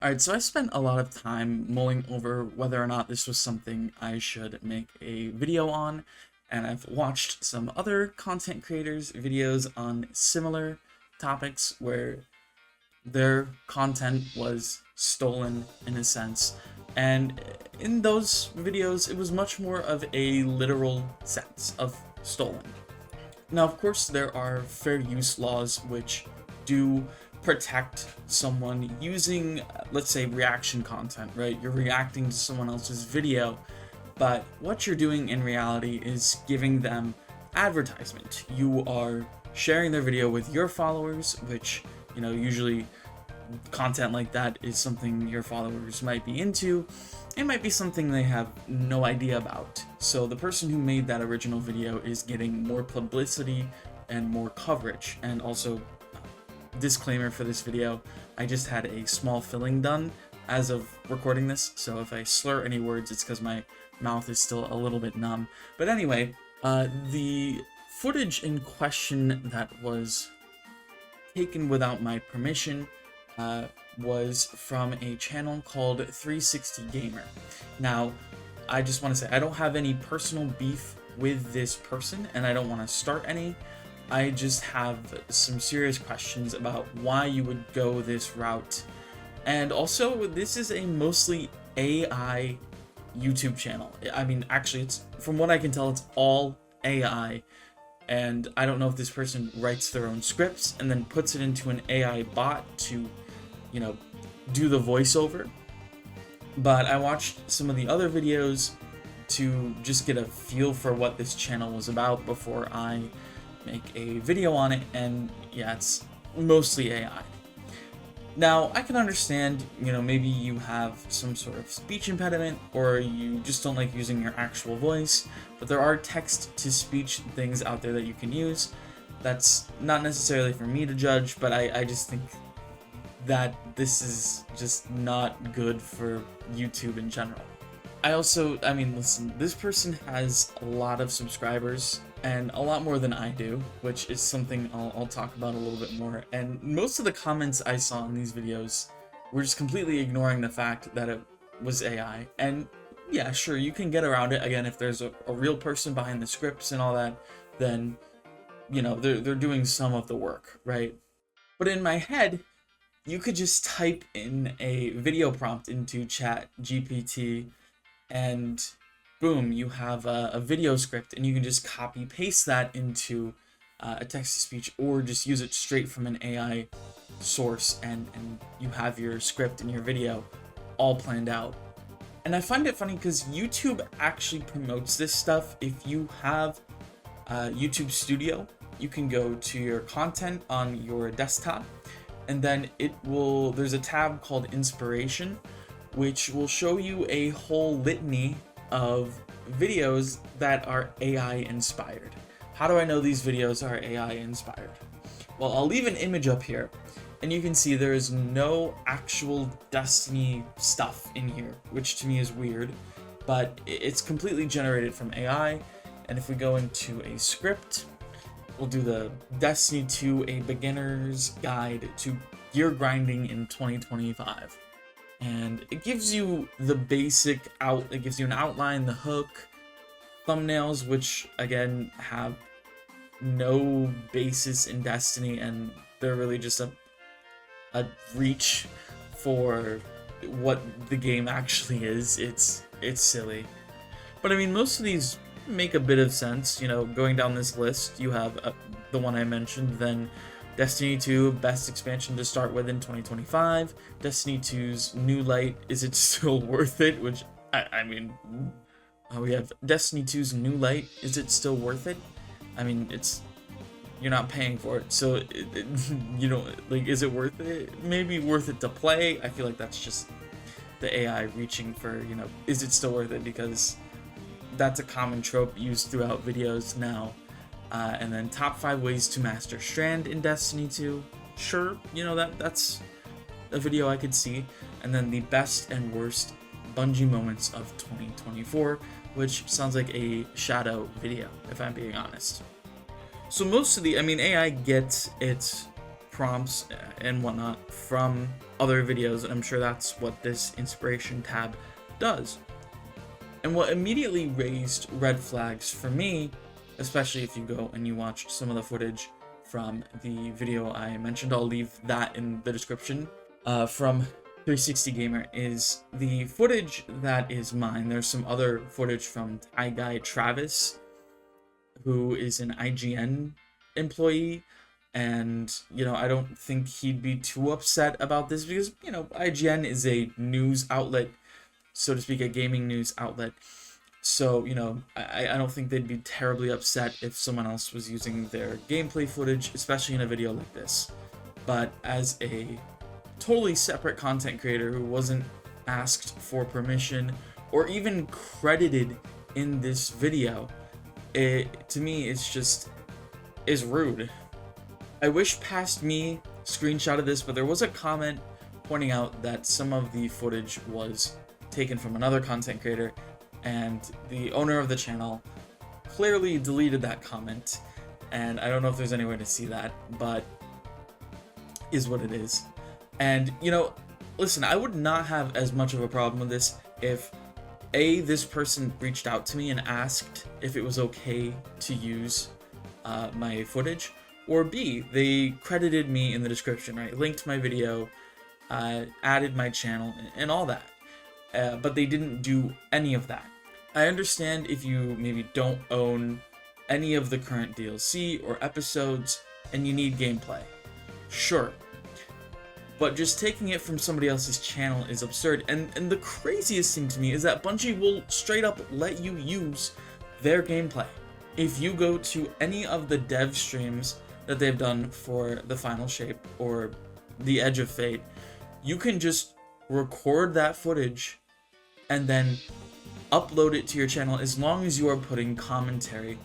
Alright, so I spent a lot of time mulling over whether or not this was something I should make a video on, and I've watched some other content creators' videos on similar topics where their content was stolen in a sense, and in those videos it was much more of a literal sense of stolen. Now, of course, there are fair use laws which do protect someone using, let's say, reaction content, right? You're reacting to someone else's video, but what you're doing in reality is giving them advertisement. You are sharing their video with your followers, which, usually content like that is something your followers might be into. It might be something they have no idea about. So the person who made that original video is getting more publicity and more coverage. And also, disclaimer for this video, I just had a small filling done as of recording this, so if I slur any words, it's because my mouth is still a little bit numb. But anyway, the footage in question that was taken without my permission was from a channel called 360 Gamer. Now, I just want to say, I don't have any personal beef with this person, and I don't want to start any. I just have some serious questions about why you would go this route. And also, this is a mostly AI YouTube channel. I mean, actually, it's, from what I can tell, it's all AI. And I don't know if this person writes their own scripts and then puts it into an AI bot to, do the voiceover. But I watched some of the other videos to just get a feel for what this channel was about before I make a video on it, and yeah, it's mostly AI. Now, I can understand, maybe you have some sort of speech impediment, or you just don't like using your actual voice, but there are text-to-speech things out there that you can use. That's not necessarily for me to judge, but I just think that this is just not good for YouTube in general. I mean, listen, this person has a lot of subscribers, and a lot more than I do, which is something I'll talk about a little bit more. And most of the comments I saw in these videos were just completely ignoring the fact that it was AI. And yeah, sure, you can get around it. Again, if there's a real person behind the scripts and all that, then, they're doing some of the work, right? But in my head, you could just type in a video prompt into ChatGPT, and boom, you have a video script, and you can just copy paste that into a text-to-speech, or just use it straight from an AI source, and you have your script and your video all planned out. And I find it funny because YouTube actually promotes this stuff. If you have YouTube Studio, you can go to your content on your desktop, and then there's a tab called Inspiration, which will show you a whole litany of videos that are AI inspired. How do I know these videos are AI inspired? Well, I'll leave an image up here, and you can see there is no actual Destiny stuff in here, which to me is weird, but it's completely generated from AI. And if we go into a script, we'll do the Destiny 2, a beginner's guide to gear grinding in 2025. And it gives you the basic it gives you an outline, the hook, thumbnails, which again have no basis in Destiny, and they're really just a reach for what the game actually is. It's silly. But I mean, most of these make a bit of sense. Going down this list, you have the one I mentioned, then Destiny 2, best expansion to start with in 2025. Destiny 2's New Light, is it still worth it? Which, I mean, we have Destiny 2's New Light, is it still worth it? I mean, you're not paying for it, so, is it worth it? Maybe worth it to play. I feel like that's just the AI reaching for, is it still worth it? Because that's a common trope used throughout videos now. And then top 5 ways to master Strand in Destiny 2. Sure, that's a video I could see. And then the best and worst Bungie moments of 2024, which sounds like a Shadow video, if I'm being honest. So most of AI gets its prompts and whatnot from other videos, and I'm sure that's what this inspiration tab does. And what immediately raised red flags for me, especially if you go and you watch some of the footage from the video I mentioned, I'll leave that in the description, from 360 Gamer, is the footage that is mine. There's some other footage from Thai guy Travis, who is an IGN employee, and, you know, I don't think he'd be too upset about this because, you know, IGN is a news outlet, so to speak, a gaming news outlet. So, you know, I don't think they'd be terribly upset if someone else was using their gameplay footage, especially in a video like this. But as a totally separate content creator who wasn't asked for permission or even credited in this video, it, to me, it's just, is rude. I wish Past Me screenshotted this, but there was a comment pointing out that some of the footage was taken from another content creator, and the owner of the channel clearly deleted that comment, and I don't know if there's any way to see that, but is what it is. And, you know, listen, I would not have as much of a problem with this if A, this person reached out to me and asked if it was okay to use my footage, or B, they credited me in the description, right? Linked my video, added my channel, and all that. But they didn't do any of that. I understand if you maybe don't own any of the current DLC or episodes and you need gameplay. Sure. But just taking it from somebody else's channel is absurd. And the craziest thing to me is that Bungie will straight up let you use their gameplay. If you go to any of the dev streams that they've done for The Final Shape or The Edge of Fate, you can just record that footage and then upload it to your channel as long as you are putting commentary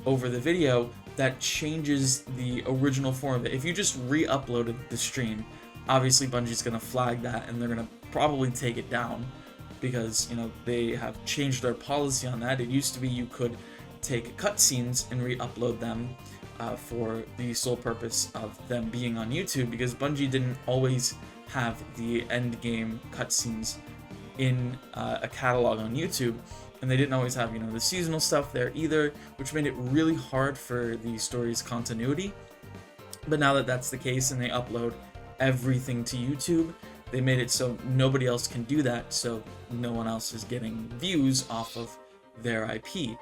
over the video that changes the original form of it. If you just re-uploaded the stream, obviously Bungie's gonna flag that and they're gonna probably take it down because, you know, they have changed their policy on that. It used to be you could take cutscenes and re-upload them for the sole purpose of them being on YouTube, because Bungie didn't always have the end game cutscenes in a catalog on YouTube, and they didn't always have, you know, the seasonal stuff there either, which made it really hard for the story's continuity. But now that that's the case and they upload everything to YouTube, they made it so nobody else can do that, so no one else is getting views off of their IP.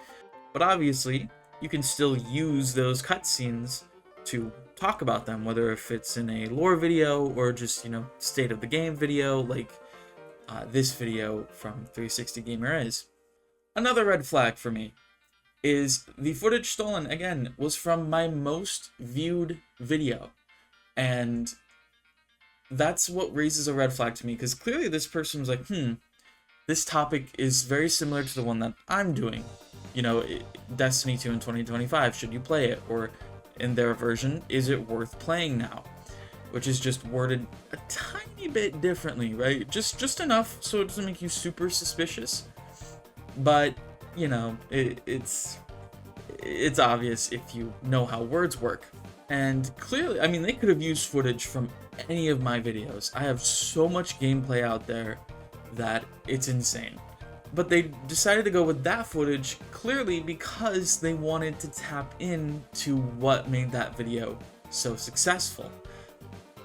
But obviously, you can still use those cutscenes to talk about them, whether if it's in a lore video or just, you know, state of the game video, like this video from 360 Gamer is. Another red flag for me is the footage stolen, again, was from my most viewed video. And that's what raises a red flag to me, because clearly this person was like, this topic is very similar to the one that I'm doing. You know, Destiny 2 in 2025, should you play it? Or in their version, is it worth playing now? Which is just worded a tiny bit differently, right? Just enough so it doesn't make you super suspicious. But, you know, it's obvious if you know how words work. And clearly, I mean, they could have used footage from any of my videos. I have so much gameplay out there that it's insane. But they decided to go with that footage clearly because they wanted to tap into what made that video so successful.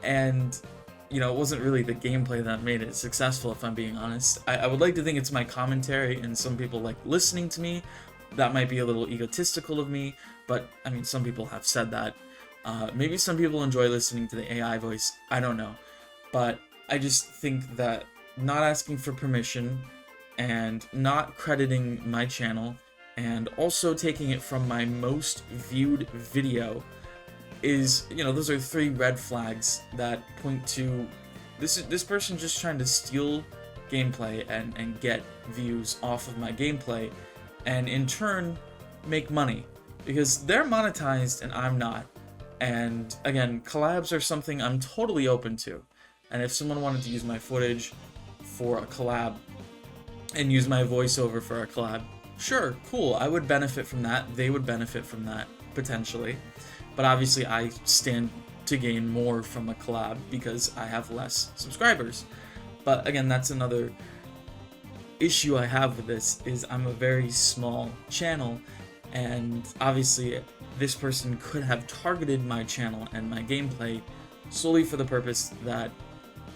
And, you know, it wasn't really the gameplay that made it successful, if I'm being honest. I would like to think it's my commentary, and some people like listening to me. That might be a little egotistical of me, but, I mean, some people have said that. Maybe some people enjoy listening to the AI voice, I don't know. But I just think that not asking for permission and not crediting my channel and also taking it from my most viewed video is, you know, those are 3 red flags that point to this person just trying to steal gameplay and get views off of my gameplay, and in turn make money, because they're monetized and I'm not. And again, collabs are something I'm totally open to, and if someone wanted to use my footage for a collab and use my voiceover for a collab, sure, cool, I would benefit from that, they would benefit from that, potentially. But obviously I stand to gain more from a collab because I have less subscribers. But again, that's another issue I have with this, is I'm a very small channel, and obviously this person could have targeted my channel and my gameplay solely for the purpose that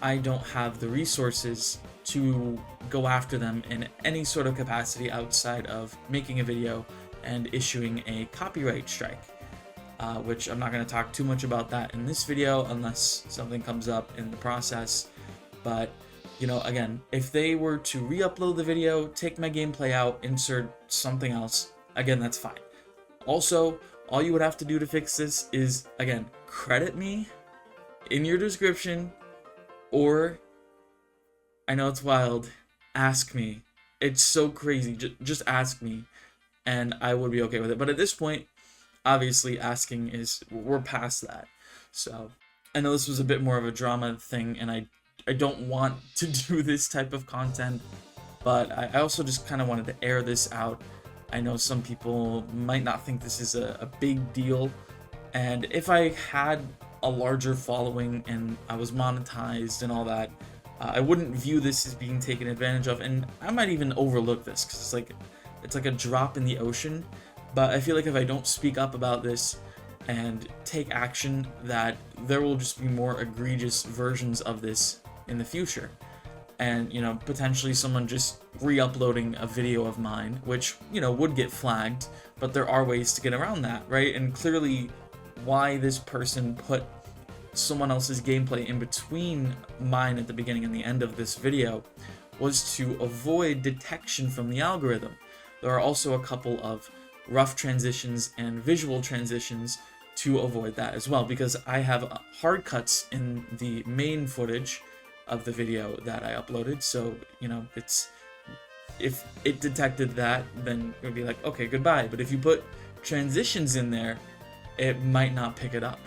I don't have the resources to go after them in any sort of capacity outside of making a video and issuing a copyright strike, which I'm not going to talk too much about that in this video unless something comes up in the process. But again, if they were to re-upload the video, take my gameplay out, insert something else, again, that's fine. Also, all you would have to do to fix this is, again, credit me in your description, or, I know it's wild, ask me. It's so crazy. Just ask me, and I would be okay with it. But at this point, obviously, asking we're past that. So, I know this was a bit more of a drama thing, and I don't want to do this type of content, but I also just kind of wanted to air this out. I know some people might not think this is a big deal, and if I had a larger following and I was monetized and all that, I wouldn't view this as being taken advantage of, and I might even overlook this because it's like a drop in the ocean. But I feel like if I don't speak up about this and take action, that there will just be more egregious versions of this in the future. And potentially someone just re-uploading a video of mine, which would get flagged, but there are ways to get around that, right? And clearly why this person put someone else's gameplay in between mine at the beginning and the end of this video was to avoid detection from the algorithm. There are also a couple of rough transitions and visual transitions to avoid that as well, because I have hard cuts in the main footage of the video that I uploaded. So if it detected that, then it would be like, okay, goodbye. But if you put transitions in there, it might not pick it up.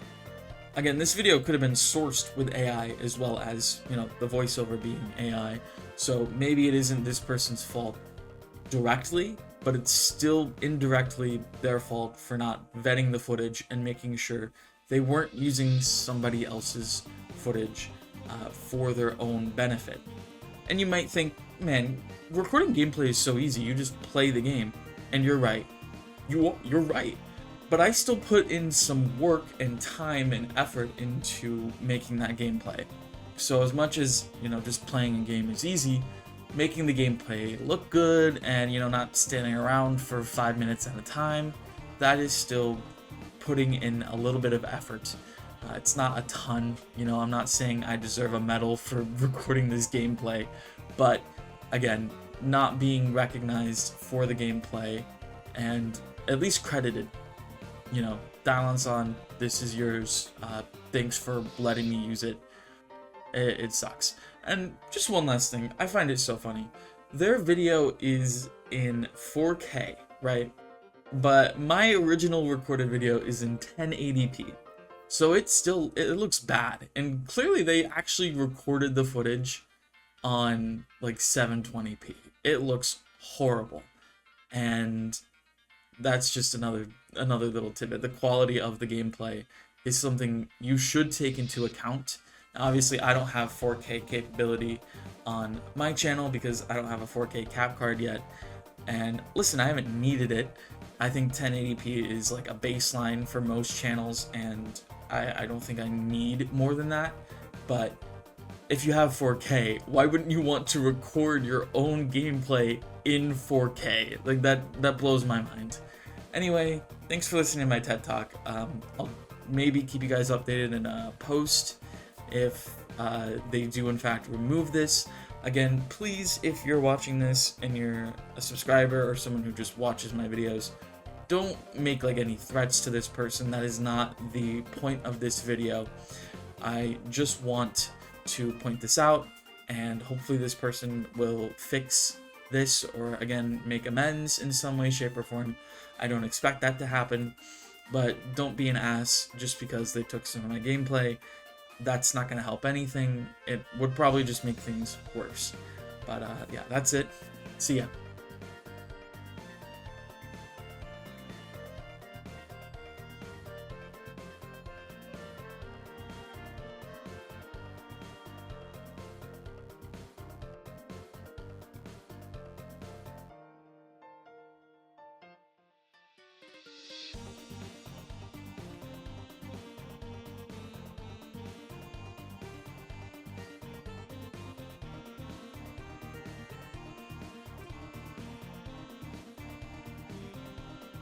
Again, this video could have been sourced with AI as well as the voiceover being AI, so maybe it isn't this person's fault directly, but it's still indirectly their fault for not vetting the footage and making sure they weren't using somebody else's footage for their own benefit. And you might think, man, recording gameplay is so easy, you just play the game. And you're right. You're right. But I still put in some work and time and effort into making that gameplay. So as much as, just playing a game is easy, making the gameplay look good and, not standing around for 5 minutes at a time, that is still putting in a little bit of effort. It's not a ton, I'm not saying I deserve a medal for recording this gameplay, but again, not being recognized for the gameplay and at least credited. Dylon-san, this is yours. Thanks for letting me use it. It sucks. And just one last thing, I find it so funny. Their video is in 4K, right? But my original recorded video is in 1080p. So it looks bad. And clearly they actually recorded the footage on like 720p. It looks horrible. And that's just another little tidbit. The quality of the gameplay is something you should take into account. Obviously, I don't have 4K capability on my channel because I don't have a 4K cap card yet. And listen, I haven't needed it. I think 1080p is like a baseline for most channels, and I don't think I need more than that. But if you have 4K, why wouldn't you want to record your own gameplay in 4K? Like that blows my mind. Anyway, thanks for listening to my TED Talk. I'll maybe keep you guys updated in a post if they do in fact remove this. Again, please, if you're watching this and you're a subscriber or someone who just watches my videos, don't make like any threats to this person. That is not the point of this video. I just want to point this out, and hopefully this person will fix this or again make amends in some way, shape, or form. I don't expect that to happen, but don't be an ass just because they took some of my gameplay. That's not going to help anything. It would probably just make things worse. But yeah, that's it. See ya.